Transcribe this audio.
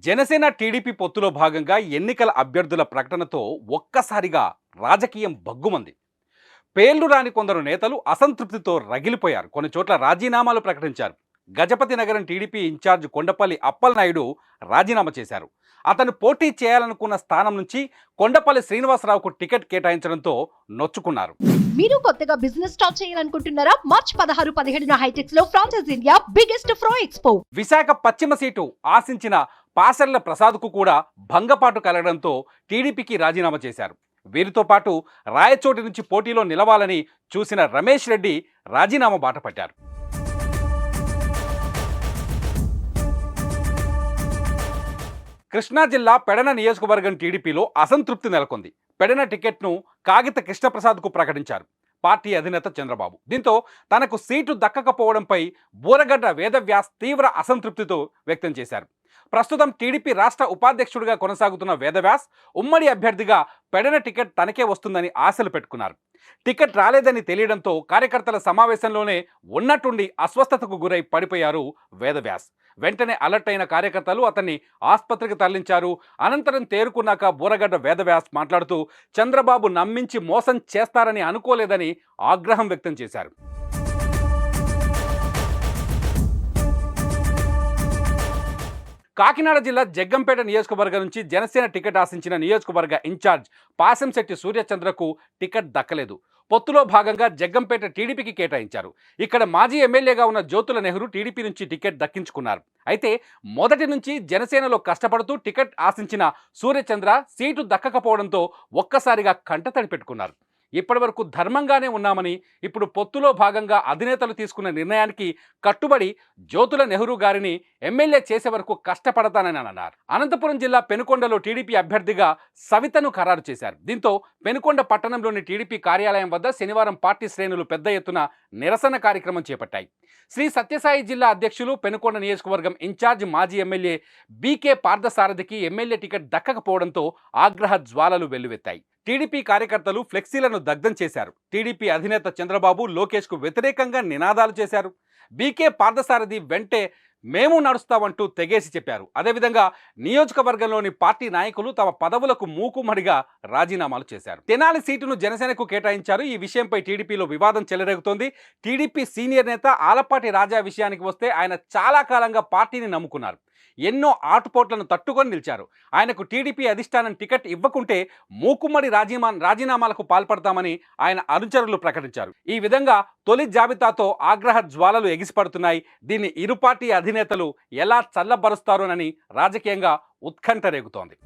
Janasena TDP పొత్తులో భాగంగా ఎన్నికల అభ్యర్థుల ప్రకటనతో ఒక్కసారిగా రాజకీయం బగ్గుమంది. పేర్లు రాని కొందరు నేతలు అసంతృప్తితో రగిలిపోయారు. కొన్ని చోట్ల రాజీనామాలు ప్రకటించారు. గజపతి నగరం టీడీపీ ఇన్ఛార్జ్ కొండపల్లి అప్పలనాయుడు రాజీనామా చేశారు. అతను పోటీ చేయాలనుకున్న స్థానం నుంచి కొండపల్లి శ్రీనివాసరావుకు టికెట్ కేటాయించడంతో నొచ్చుకున్నారు. మీరు కొత్తగా బిజినెస్ స్టార్ట్ చేయాలనుకుంటున్నారా? మార్చ్ 16-17 హైటెక్స్ లో franchise India biggest ఫ్రో expo. Visakha పశ్చిమ సీటు ఆశించిన పాసర్ల ప్రసాద్కు కూడా భంగపాటు కలగడంతో టీడీపీకి రాజీనామా చేశారు. వీరితో పాటు రాయచోటి నుంచి పోటీలో నిలవాలని చూసిన రమేష్ రెడ్డి రాజీనామా బాట పట్టారు. కృష్ణా జిల్లా పెడన నియోజకవర్గం టీడీపీలో అసంతృప్తి నెలకొంది. పెడన టికెట్ను కాగిత కృష్ణప్రసాద్కు ప్రకటించారు పార్టీ అధినేత చంద్రబాబు. దీంతో తనకు సీటు దక్కకపోవడంపై బూరగడ్డ వేదవ్యాస్ తీవ్ర అసంతృప్తితో వ్యక్తం చేశారు. ప్రస్తుతం టీడీపీ రాష్ట్ర ఉపాధ్యక్షుడిగా కొనసాగుతున్న వేదవ్యాస్ ఉమ్మడి అభ్యర్థిగా పెడన టికెట్ తనకే వస్తుందని ఆశలు పెట్టుకున్నారు. టికెట్ రాలేదని తెలియడంతో కార్యకర్తల సమావేశంలోనే ఉన్నట్టుండి అస్వస్థతకు గురై పడిపోయారు వేదవ్యాస్. వెంటనే అలర్ట్ అయిన కార్యకర్తలు అతన్ని ఆసుపత్రికి తరలించారు. అనంతరం తేరుకున్నాక బూరగడ్డ వేదవ్యాస్ మాట్లాడుతూ చంద్రబాబు నమ్మించి మోసం చేస్తారని అనుకోలేదని ఆగ్రహం వ్యక్తం చేశారు. కాకినాడ జిల్లా జగ్గంపేట నియోజకవర్గం నుంచి జనసేన టికెట్ ఆశించిన నియోజకవర్గ ఇన్ఛార్జ్ పాసంశెట్టి సూర్యచంద్రకు టికెట్ దక్కలేదు. పొత్తులో భాగంగా జగ్గంపేట టీడీపీకి కేటాయించారు. ఇక్కడ మాజీ ఎమ్మెల్యేగా ఉన్న జ్యోతుల నెహ్రూ టీడీపీ నుంచి టికెట్ దక్కించుకున్నారు. అయితే మొదటి నుంచి జనసేనలో కష్టపడుతూ టికెట్ ఆశించిన సూర్యచంద్ర సీటు దక్కకపోవడంతో ఒక్కసారిగా కంటతడి పెట్టుకున్నారు. ఇప్పటివరకు ధర్మంగానే ఉన్నామని, ఇప్పుడు పొత్తులో భాగంగా అధినేతలు తీసుకున్న నిర్ణయానికి కట్టుబడి జ్యోతుల నెహ్రూ గారిని ఎమ్మెల్యే చేసే వరకు కష్టపడతానని అన్నారు. అనంతపురం జిల్లా పెనుకొండలో టీడీపీ అభ్యర్థిగా సవితను ఖరారు చేశారు. దీంతో పెనుకొండ పట్టణంలోని టీడీపీ కార్యాలయం వద్ద శనివారం పార్టీ శ్రేణులు పెద్ద ఎత్తున నిరసన కార్యక్రమం చేపట్టాయి. శ్రీ సత్యసాయి జిల్లా అధ్యక్షులు, పెనుకొండ నియోజకవర్గం ఇన్ఛార్జ్ మాజీ ఎమ్మెల్యే బీకే పార్థసారథికి ఎమ్మెల్యే టికెట్ దక్కకపోవడంతో ఆగ్రహ జ్వాలలు వెల్లువెత్తాయి. టీడీపీ కార్యకర్తలు ఫ్లెక్సీలను దగ్ధం చేశారు. టీడీపీ అధినేత చంద్రబాబు, లోకేష్కు వ్యతిరేకంగా నినాదాలు చేశారు. బీకే పార్థసారథి వెంటే మేము నడుస్తామంటూ తెగేసి చెప్పారు. అదేవిధంగా నియోజకవర్గంలోని పార్టీ నాయకులు తమ పదవులకు మూకుమ్మడిగా రాజీనామాలు చేశారు. తెనాలి సీటును జనసేనకు కేటాయించారు. ఈ విషయంపై టీడీపీలో వివాదం చెలరేగుతోంది. టీడీపీ సీనియర్ నేత ఆలపాటి రాజా విషయానికి వస్తే ఆయన చాలా కాలంగా పార్టీని నమ్ముకున్నారు. ఎన్నో ఆటుపోట్లను తట్టుకొని నిలిచారు. ఆయనకు టీడీపీ అధిష్టానం టికెట్ ఇవ్వకుంటే మూకుమ్మడి రాజీనామాలకు పాల్పడతామని ఆయన అనుచరులు ప్రకటించారు. ఈ విధంగా తొలి జాబితాతో ఆగ్రహ జ్వాలలు ఎగిసిపడుతున్నాయి. దీన్ని ఇరు పార్టీ అధినేతలు ఎలా చల్లబరుస్తారోనని రాజకీయంగా ఉత్కంఠ రేగుతోంది.